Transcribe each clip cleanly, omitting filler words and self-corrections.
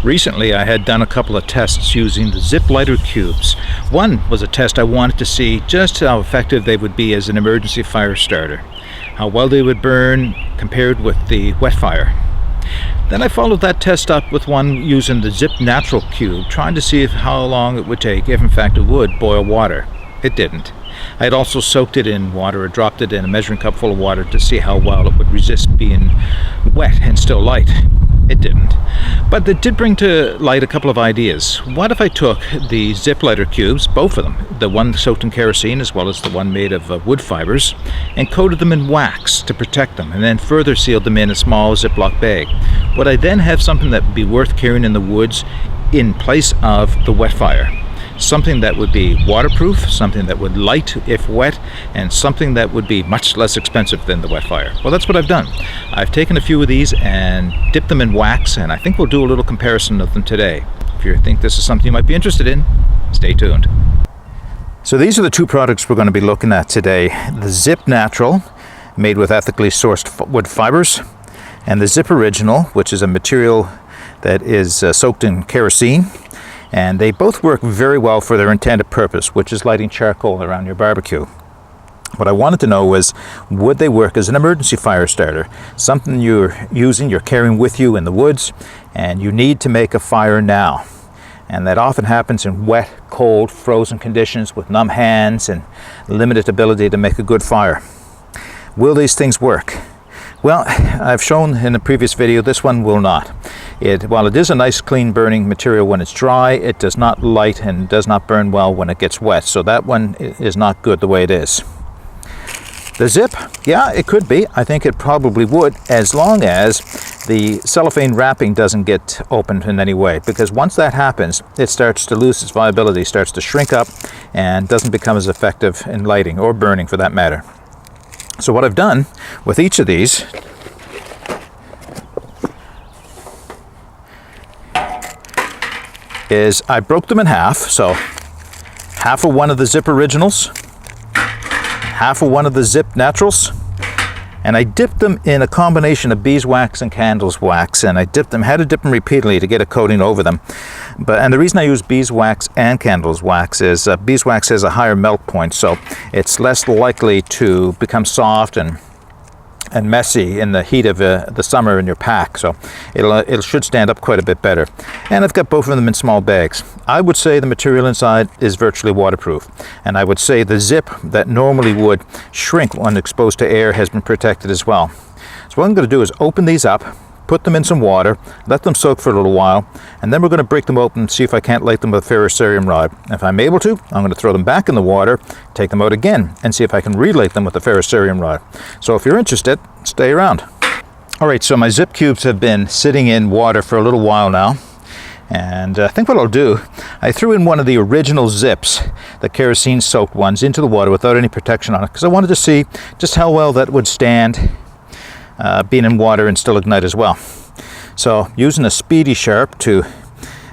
Recently I had done a couple of tests using the zip lighter cubes. One was a test I wanted to see just how effective they would be as an emergency fire starter, how well they would burn compared with the wet fire. Then I followed that test up with one using the Zip Natural cube, trying to see how long it would take, if in fact it would, boil water. It didn't. I had also soaked it in water or dropped it in a measuring cup full of water to see how well it would resist being wet and still light. It didn't. But it did bring to light a couple of ideas. What if I took the zip lighter cubes, both of them, the one soaked in kerosene as well as the one made of wood fibers, and coated them in wax to protect them, and then further sealed them in a small Ziploc bag? Would I then have something that would be worth carrying in the woods in place of the wet fire? Something that would be waterproof, something that would light if wet, and something that would be much less expensive than the wet fire. Well, that's what I've done. I've taken a few of these and dipped them in wax, and I think we'll do a little comparison of them today. If you think this is something you might be interested in, stay tuned. So these are the two products we're going to be looking at today. The Zip Natural, made with ethically sourced wood fibers, and the Zip Original, which is a material that is soaked in kerosene. And they both work very well for their intended purpose, which is lighting charcoal around your barbecue. What I wanted to know was, would they work as an emergency fire starter? Something you're using, you're carrying with you in the woods, and you need to make a fire now. And that often happens in wet, cold, frozen conditions with numb hands and limited ability to make a good fire. Will these things work? Well, I've shown in a previous video, this one will not. While it is a nice clean burning material when it's dry, it does not light and does not burn well when it gets wet. So that one is not good the way it is. The Zip, yeah, it could be. I think it probably would, as long as the cellophane wrapping doesn't get opened in any way. Because once that happens, it starts to lose its viability, starts to shrink up, and doesn't become as effective in lighting or burning for that matter. So what I've done with each of these is I broke them in half. So half of one of the Zip Originals, half of one of the Zip Naturals, and I dipped them in a combination of beeswax and candles wax, and I had to dip them repeatedly to get a coating over them. And the reason I use beeswax and candles wax is beeswax has a higher melt point, so it's less likely to become soft and messy in the heat of the summer in your pack, so it should stand up quite a bit better. And I've got both of them in small bags. I would say the material inside is virtually waterproof, and I would say the zip that normally would shrink when exposed to air has been protected as well. So what I'm going to do is open these up, put them in some water, let them soak for a little while, and then we're going to break them open and see if I can't light them with a ferrocerium rod. If I'm able to, I'm going to throw them back in the water, take them out again, and see if I can relight them with a ferrocerium rod. So if you're interested, stay around. Alright, so my Zip cubes have been sitting in water for a little while now, and I think what I'll do, I threw in one of the original Zips, the kerosene soaked ones, into the water without any protection on it, because I wanted to see just how well that would stand being in water and still ignite as well. So using a Speedy Sharp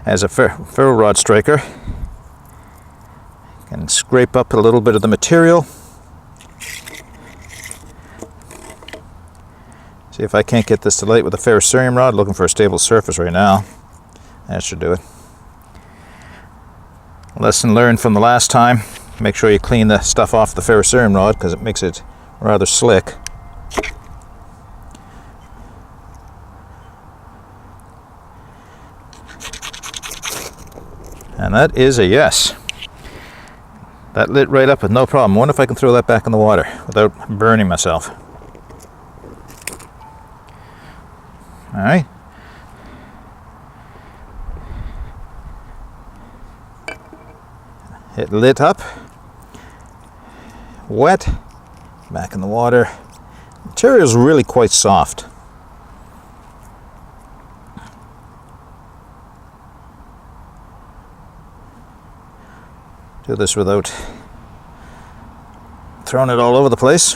as a ferro rod striker, I can scrape up a little bit of the material. See if I can't get this to light with a ferrocerium rod. Looking for a stable surface right now. That should do it. Lesson learned from the last time. Make sure you clean the stuff off the ferrocerium rod because it makes it rather slick. And that is a yes. That lit right up with no problem. I wonder if I can throw that back in the water without burning myself. Alright. It lit up. Wet. Back in the water. The material is really quite soft. Do this without throwing it all over the place.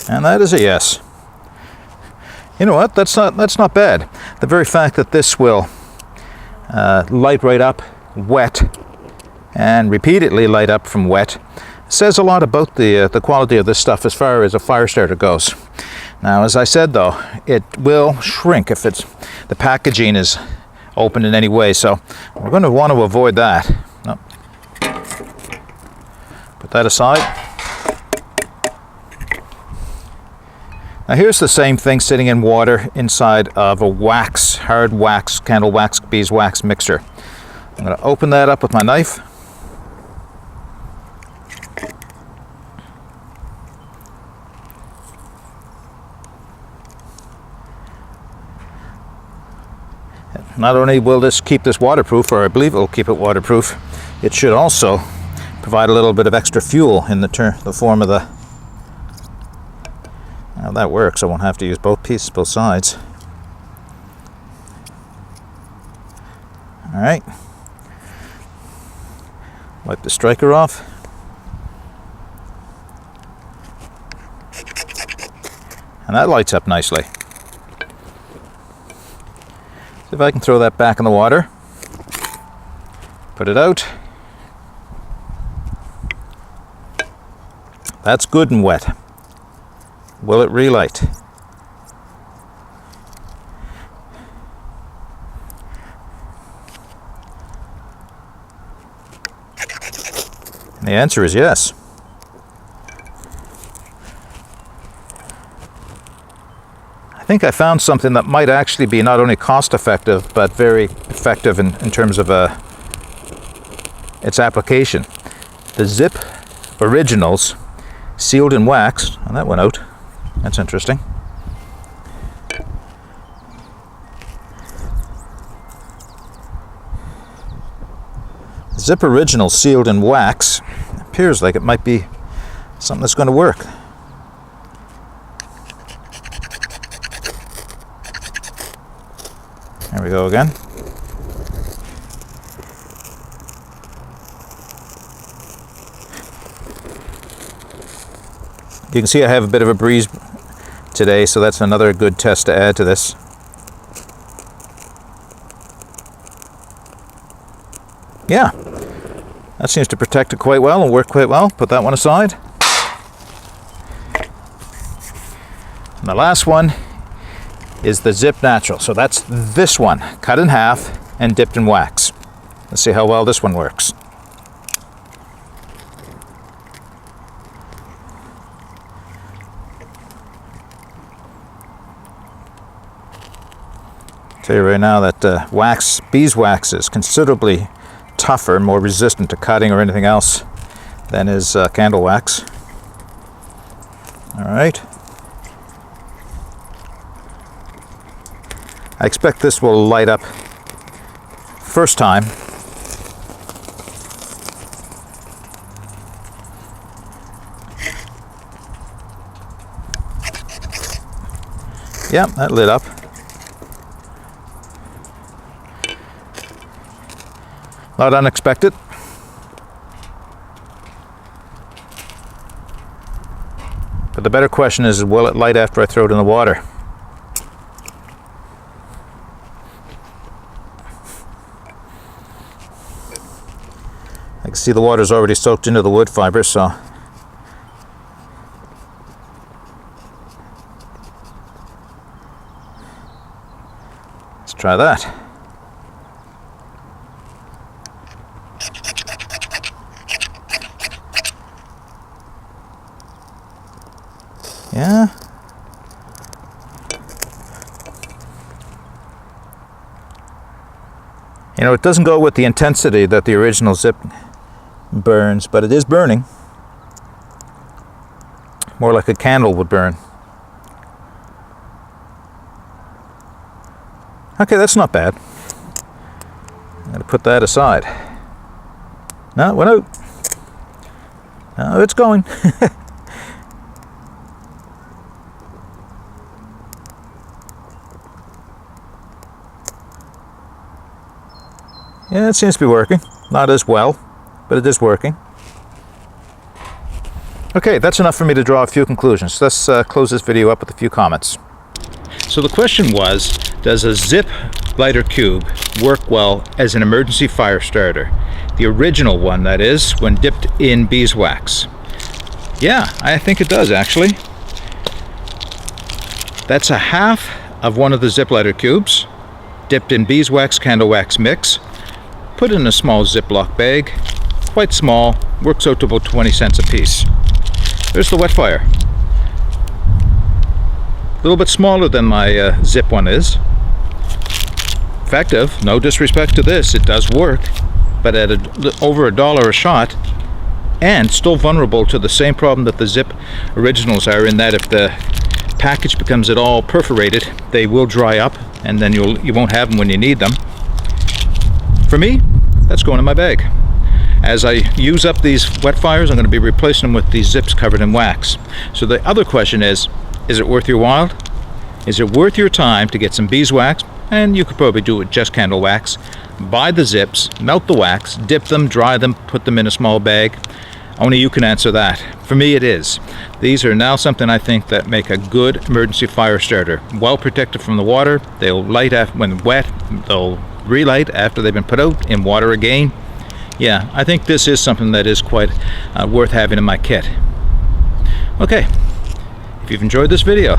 And that is a yes. You know what? That's not bad. The very fact that this will light right up wet and repeatedly light up from wet says a lot about the quality of this stuff as far as a fire starter goes. Now, as I said though, it will shrink if the packaging is open in any way, so we're going to want to avoid that. No. Put that aside. Now here's the same thing sitting in water inside of a wax, hard wax, candle wax, beeswax mixture. I'm going to open that up with my knife. Not only will this keep this waterproof, or I believe it will keep it waterproof, it should also provide a little bit of extra fuel in the form of the... Now that works, I won't have to use both pieces, both sides. Alright. Wipe the striker off. And that lights up nicely. If I can throw that back in the water, put it out. That's good and wet. Will it relight? And the answer is yes. I think I found something that might actually be not only cost effective but very effective in terms of its application. The Zip Originals sealed in wax, and that went out. That's interesting. Zip Original sealed in wax appears like it might be something that's going to work. There we go again. You can see I have a bit of a breeze today, so that's another good test to add to this. Yeah, that seems to protect it quite well and work quite well. Put that one aside. And the last one is the Zip Natural. So that's this one, cut in half and dipped in wax. Let's see how well this one works. Tell you right now that beeswax is considerably tougher, more resistant to cutting or anything else than is candle wax. All right. I expect this will light up first time. Yep, that lit up. Not unexpected. But the better question is, will it light after I throw it in the water? I can see the water's already soaked into the wood fiber, so let's try that. Yeah. You know, it doesn't go with the intensity that the original Zip burns, but it is burning. More like a candle would burn. Okay, that's not bad. I'm going to put that aside. No, it went out. No, it's going. Yeah, it seems to be working. Not as well, but it is working. Okay, that's enough for me to draw a few conclusions. Let's close this video up with a few comments. So the question was, does a Zip lighter cube work well as an emergency fire starter? The original one, that is, when dipped in beeswax. Yeah, I think it does actually. That's a half of one of the zip lighter cubes, dipped in beeswax candle wax mix, put in a small Ziploc bag, quite small, works out to about 20 cents a piece. There's the wet fire. A little bit smaller than my zip one is. Effective, no disrespect to this, it does work, but at over $1 a shot, and still vulnerable to the same problem that the zip originals are, in that if the package becomes at all perforated, they will dry up and then you won't have them when you need them. For me, that's going in my bag. As I use up these wet fires, I'm going to be replacing them with these zips covered in wax. So the other question is it worth your while? Is it worth your time to get some beeswax, and you could probably do it with just candle wax, buy the zips, melt the wax, dip them, dry them, put them in a small bag? Only you can answer that. For me, it is. These are now something I think that make a good emergency fire starter. Well protected from the water. They'll light when wet. They'll relight after they've been put out in water again. Yeah, I think this is something that is quite worth having in my kit. Okay, if you've enjoyed this video,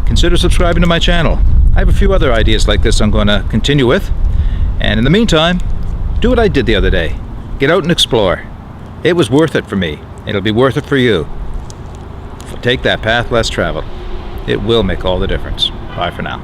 consider subscribing to my channel. I have a few other ideas like this I'm going to continue with. And in the meantime, do what I did the other day. Get out and explore. It was worth it for me. It'll be worth it for you. Take that path less traveled. It will make all the difference. Bye for now.